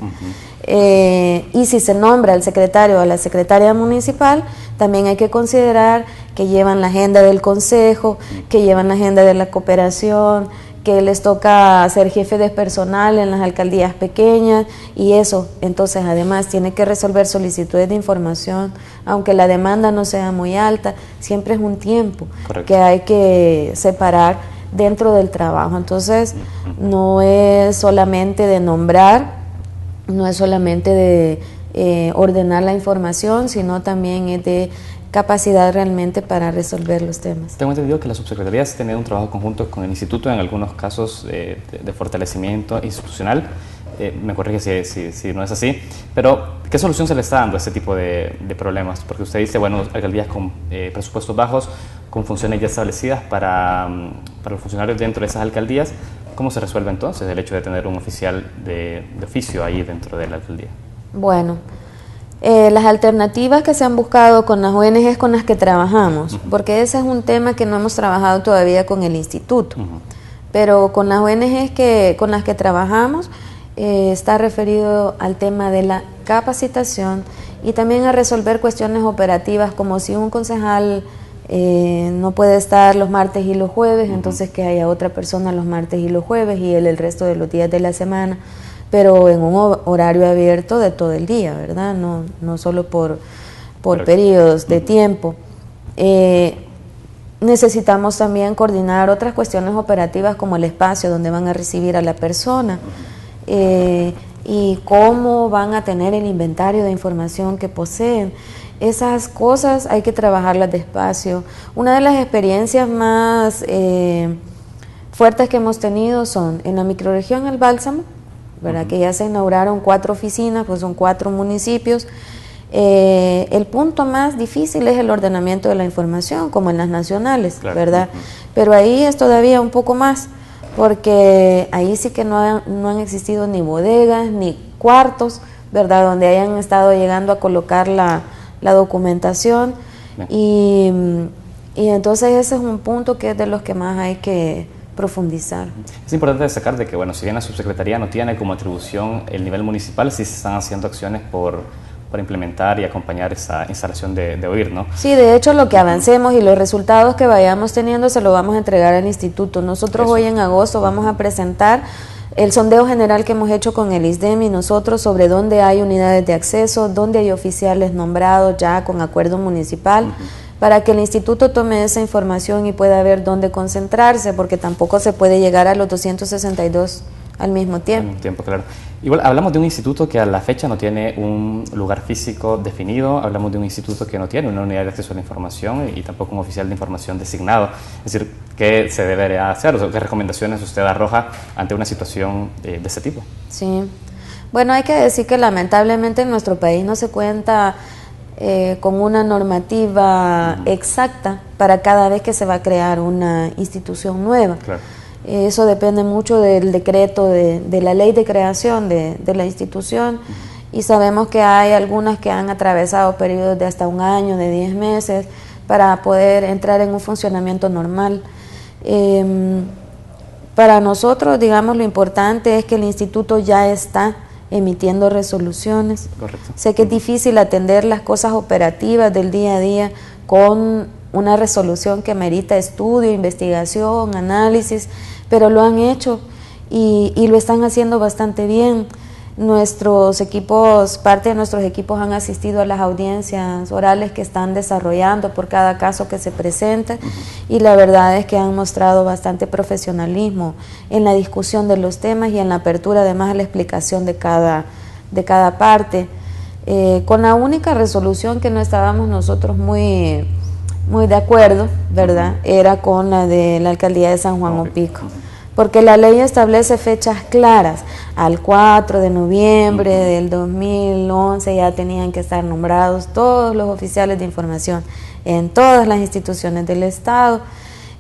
Y si se nombra al secretario o a la secretaria municipal, también hay que considerar que llevan la agenda del consejo, que llevan la agenda de la cooperación, que les toca ser jefe de personal en las alcaldías pequeñas y eso, entonces además tiene que resolver solicitudes de información, aunque la demanda no sea muy alta, siempre es un tiempo que hay que separar dentro del trabajo. Entonces no es solamente de nombrar, no es solamente de ordenar la información, sino también es de capacidad realmente para resolver los temas. Tengo entendido que la subsecretaría ha tenido un trabajo conjunto con el instituto en algunos casos de fortalecimiento institucional. Me corrige si no es así, pero ¿qué solución se le está dando a este tipo de problemas? Porque usted dice, bueno, alcaldías con presupuestos bajos, con funciones ya establecidas para los funcionarios dentro de esas alcaldías. ¿Cómo se resuelve entonces el hecho de tener un oficial de oficio ahí dentro de la alcaldía? Bueno, las alternativas que se han buscado con las ONGs con las que trabajamos, porque ese es un tema que no hemos trabajado todavía con el instituto, pero con las ONGs con las que trabajamos está referido al tema de la capacitación y también a resolver cuestiones operativas como si un concejal no puede estar los martes y los jueves, entonces que haya otra persona los martes y los jueves y él el resto de los días de la semana, pero en un horario abierto de todo el día, ¿verdad? No solo por periodos de tiempo. necesitamos también coordinar otras cuestiones operativas como el espacio donde van a recibir a la persona y cómo van a tener el inventario de información que poseen. Esas cosas hay que trabajarlas despacio. Una de las experiencias más fuertes que hemos tenido son en la microrregión El Bálsamo, ¿verdad? Que ya se inauguraron 4 oficinas, pues son 4 municipios. El punto más difícil es el ordenamiento de la información, como en las nacionales, claro, ¿verdad? Pero ahí es todavía un poco más, porque ahí sí que no han existido ni bodegas, ni cuartos, ¿verdad? Donde hayan estado llegando a colocar la documentación. Y entonces ese es un punto que es de los que más hay que profundizar. Es importante destacar de que, bueno, si bien la subsecretaría no tiene como atribución el nivel municipal, sí se están haciendo acciones por implementar y acompañar esa instalación de OIR, ¿no? Sí, de hecho lo que avancemos y los resultados que vayamos teniendo se lo vamos a entregar al instituto. Nosotros hoy en agosto vamos a presentar el sondeo general que hemos hecho con el ISDEM y nosotros sobre dónde hay unidades de acceso, dónde hay oficiales nombrados ya con acuerdo municipal, para que el instituto tome esa información y pueda ver dónde concentrarse, porque tampoco se puede llegar a los 262 al mismo tiempo. Al mismo tiempo, claro. Igual hablamos de un instituto que a la fecha no tiene un lugar físico definido, hablamos de un instituto que no tiene una unidad de acceso a la información y tampoco un oficial de información designado. Es decir, ¿qué se debería hacer? O sea, ¿qué recomendaciones usted arroja ante una situación de ese tipo? Sí, bueno, hay que decir que lamentablemente en nuestro país no se cuenta con una normativa exacta para cada vez que se va a crear una institución nueva. Claro. Eso depende mucho del decreto de la ley de creación de la institución y sabemos que hay algunas que han atravesado periodos de hasta 1 año, de 10 meses para poder entrar en un funcionamiento normal. Para nosotros, digamos, lo importante es que el instituto ya está emitiendo resoluciones. Correcto. Sé que es difícil atender las cosas operativas del día a día con una resolución que merita estudio, investigación, análisis, pero lo han hecho y lo están haciendo bastante bien. Nuestros equipos, parte de nuestros equipos han asistido a las audiencias orales que están desarrollando por cada caso que se presenta y la verdad es que han mostrado bastante profesionalismo en la discusión de los temas y en la apertura además a la explicación de cada parte. Con la única resolución que no estábamos nosotros muy de acuerdo, ¿verdad? Era con la de la alcaldía de San Juan Opico, porque la ley establece fechas claras. Al 4 de noviembre del 2011 ya tenían que estar nombrados todos los oficiales de información en todas las instituciones del Estado.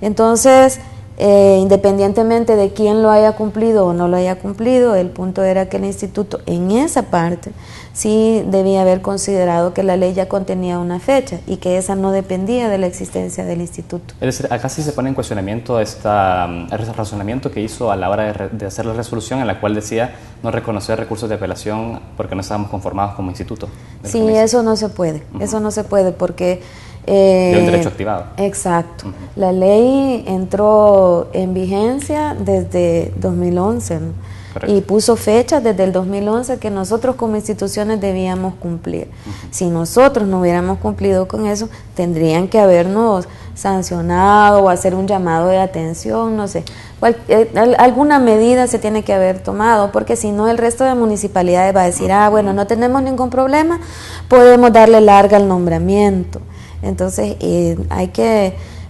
Entonces, independientemente de quién lo haya cumplido o no lo haya cumplido, el punto era que el instituto en esa parte sí debía haber considerado que la ley ya contenía una fecha y que esa no dependía de la existencia del instituto. Es decir, acá sí se pone en cuestionamiento el razonamiento que hizo a la hora de hacer la resolución en la cual decía no reconocer recursos de apelación porque no estábamos conformados como instituto. Sí, eso no se puede, eso no se puede porque de un derecho activado. Exacto. La ley entró en vigencia desde 2011, ¿no? Y puso fechas desde el 2011 que nosotros como instituciones debíamos cumplir. Si nosotros no hubiéramos cumplido con eso, tendrían que habernos sancionado o hacer un llamado de atención, no sé. Alguna medida se tiene que haber tomado, porque si no el resto de municipalidades va a decir, bueno, no tenemos ningún problema, podemos darle larga al nombramiento. Entonces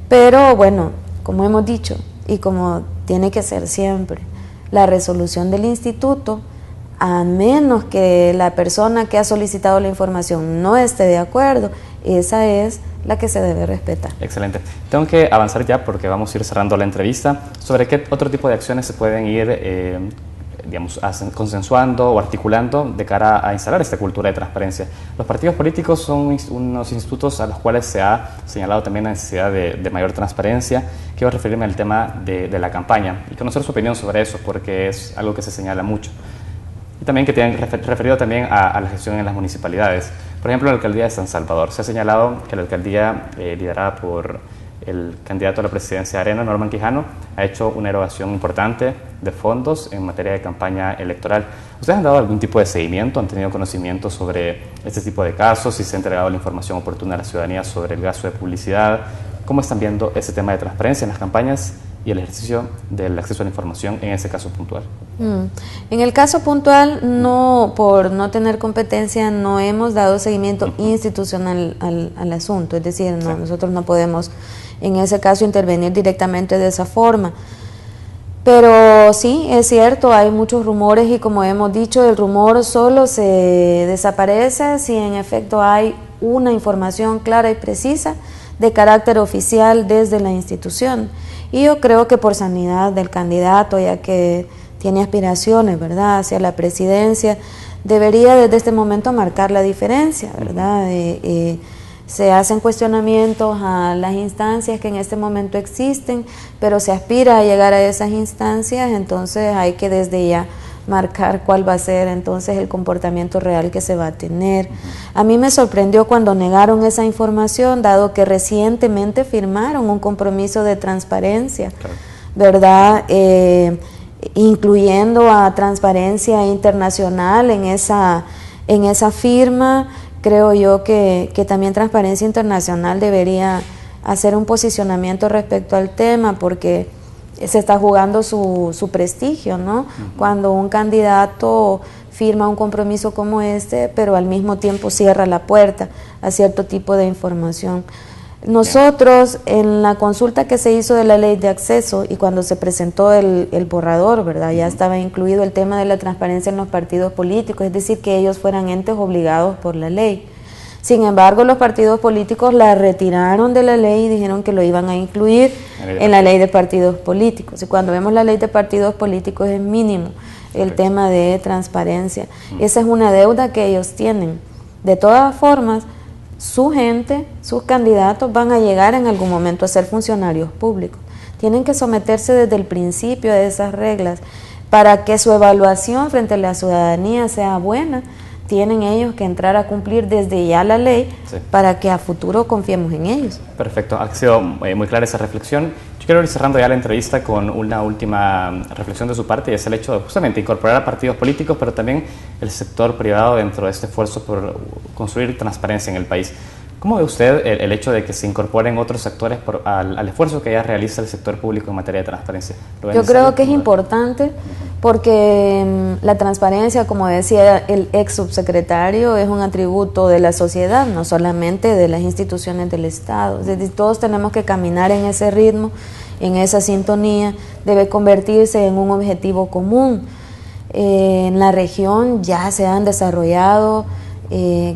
pero bueno, como hemos dicho y como tiene que ser siempre, la resolución del instituto, a menos que la persona que ha solicitado la información no esté de acuerdo, esa es la que se debe respetar. Excelente. Tengo que avanzar ya porque vamos a ir cerrando la entrevista. ¿Sobre qué otro tipo de acciones se pueden ir consensuando o articulando de cara a instalar esta cultura de transparencia? Los partidos políticos son unos institutos a los cuales se ha señalado también la necesidad de mayor transparencia. Quiero referirme al tema de la campaña y conocer su opinión sobre eso, porque es algo que se señala mucho. Y también que tienen referido también a la gestión en las municipalidades. Por ejemplo, en la alcaldía de San Salvador se ha señalado que la alcaldía liderada por el candidato a la presidencia de Arena, Norman Quijano, ha hecho una erogación importante de fondos en materia de campaña electoral. ¿Ustedes han dado algún tipo de seguimiento? ¿Han tenido conocimiento sobre este tipo de casos? ¿Si se ha entregado la información oportuna a la ciudadanía sobre el gasto de publicidad? ¿Cómo están viendo ese tema de transparencia en las campañas y el ejercicio del acceso a la información en ese caso puntual? En el caso puntual, no, por no tener competencia, no hemos dado seguimiento institucional al asunto, es decir, no, nosotros no podemos en ese caso intervenir directamente de esa forma. Pero sí, es cierto, hay muchos rumores y como hemos dicho, el rumor solo se desaparece si en efecto hay una información clara y precisa de carácter oficial desde la institución. Y yo creo que por sanidad del candidato, ya que tiene aspiraciones, ¿verdad?, hacia la presidencia, debería desde este momento marcar la diferencia, ¿verdad? Se hacen cuestionamientos a las instancias que en este momento existen, pero se aspira a llegar a esas instancias, entonces hay que desde ya marcar cuál va a ser entonces el comportamiento real que se va a tener. A mí me sorprendió cuando negaron esa información, dado que recientemente firmaron un compromiso de transparencia, ¿verdad?, incluyendo a Transparencia Internacional en esa firma. Creo yo que también Transparencia Internacional debería hacer un posicionamiento respecto al tema, porque se está jugando su prestigio, ¿no? Cuando un candidato firma un compromiso como este, pero al mismo tiempo cierra la puerta a cierto tipo de información. Nosotros, en la consulta que se hizo de la ley de acceso y cuando se presentó el borrador, ¿verdad?, ya estaba incluido el tema de la transparencia en los partidos políticos, es decir, que ellos fueran entes obligados por la ley. Sin embargo, los partidos políticos la retiraron de la ley y dijeron que lo iban a incluir en la ley de partidos políticos. Y cuando vemos la ley de partidos políticos es mínimo el tema de transparencia. Esa es una deuda que ellos tienen. De todas formas, su gente, sus candidatos van a llegar en algún momento a ser funcionarios públicos. Tienen que someterse desde el principio a esas reglas para que su evaluación frente a la ciudadanía sea buena. Tienen ellos que entrar a cumplir desde ya la ley para que a futuro confiemos en ellos. Perfecto, ha sido muy clara esa reflexión. Yo quiero ir cerrando ya la entrevista con una última reflexión de su parte, y es el hecho de justamente incorporar a partidos políticos, pero también el sector privado dentro de este esfuerzo por construir transparencia en el país. ¿Cómo ve usted el hecho de que se incorporen otros sectores al esfuerzo que ya realiza el sector público en materia de transparencia? Yo creo que es importante porque la transparencia, como decía el ex subsecretario, es un atributo de la sociedad, no solamente de las instituciones del Estado. Es decir, todos tenemos que caminar en ese ritmo, en esa sintonía, debe convertirse en un objetivo común. En la región ya se han desarrollado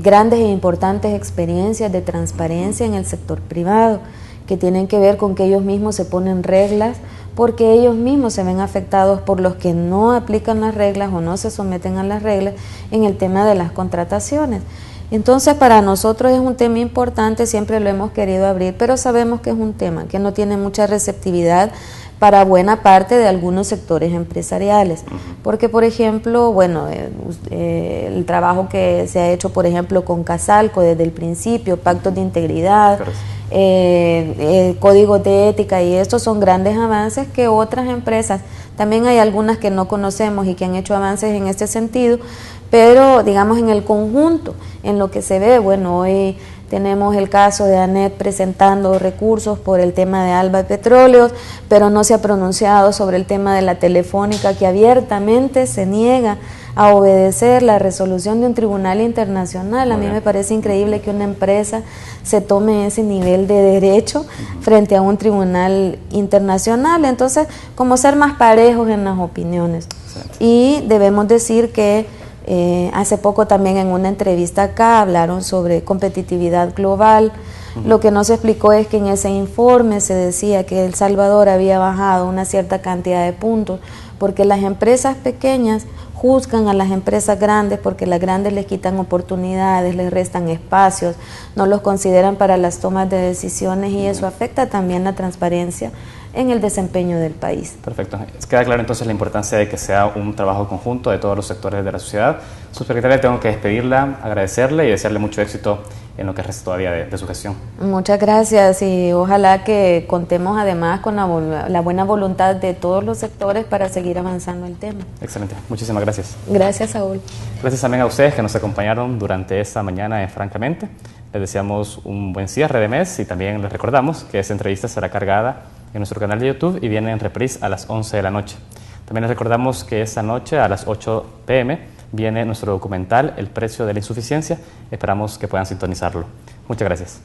grandes e importantes experiencias de transparencia en el sector privado, que tienen que ver con que ellos mismos se ponen reglas, porque ellos mismos se ven afectados por los que no aplican las reglas o no se someten a las reglas en el tema de las contrataciones. Entonces, para nosotros es un tema importante, siempre lo hemos querido abrir, pero sabemos que es un tema que no tiene mucha receptividad para buena parte de algunos sectores empresariales, porque por ejemplo, bueno, el trabajo que se ha hecho por ejemplo con Casalco desde el principio, pactos de integridad, códigos de ética, y estos son grandes avances que otras empresas, también hay algunas que no conocemos y que han hecho avances en este sentido, pero digamos en el conjunto, en lo que se ve, bueno, hoy tenemos el caso de ANET presentando recursos por el tema de Alba Petróleos, pero no se ha pronunciado sobre el tema de la Telefónica, que abiertamente se niega a obedecer la resolución de un tribunal internacional. A mí me parece increíble que una empresa se tome ese nivel de derecho frente a un tribunal internacional. Entonces, como ser más parejos en las opiniones. Y debemos decir que hace poco también en una entrevista acá hablaron sobre competitividad global. Lo que no se explicó es que en ese informe se decía que El Salvador había bajado una cierta cantidad de puntos porque las empresas pequeñas juzgan a las empresas grandes porque las grandes les quitan oportunidades, les restan espacios, no los consideran para las tomas de decisiones, y eso afecta también la transparencia en el desempeño del país. Perfecto. Queda claro entonces la importancia de que sea un trabajo conjunto de todos los sectores de la sociedad. Subsecretaria, tengo que despedirla, agradecerle y desearle mucho éxito en lo que resta todavía de su gestión. Muchas gracias y ojalá que contemos además con la buena voluntad de todos los sectores para seguir avanzando el tema. Excelente. Muchísimas gracias. Gracias, Saúl. Gracias también a ustedes que nos acompañaron durante esta mañana en Francamente. Les deseamos un buen cierre de mes y también les recordamos que esta entrevista será cargada en nuestro canal de YouTube y viene en reprise a las 11 de la noche. También les recordamos que esta noche a las 8 p.m. viene nuestro documental El precio de la insuficiencia. Esperamos que puedan sintonizarlo. Muchas gracias.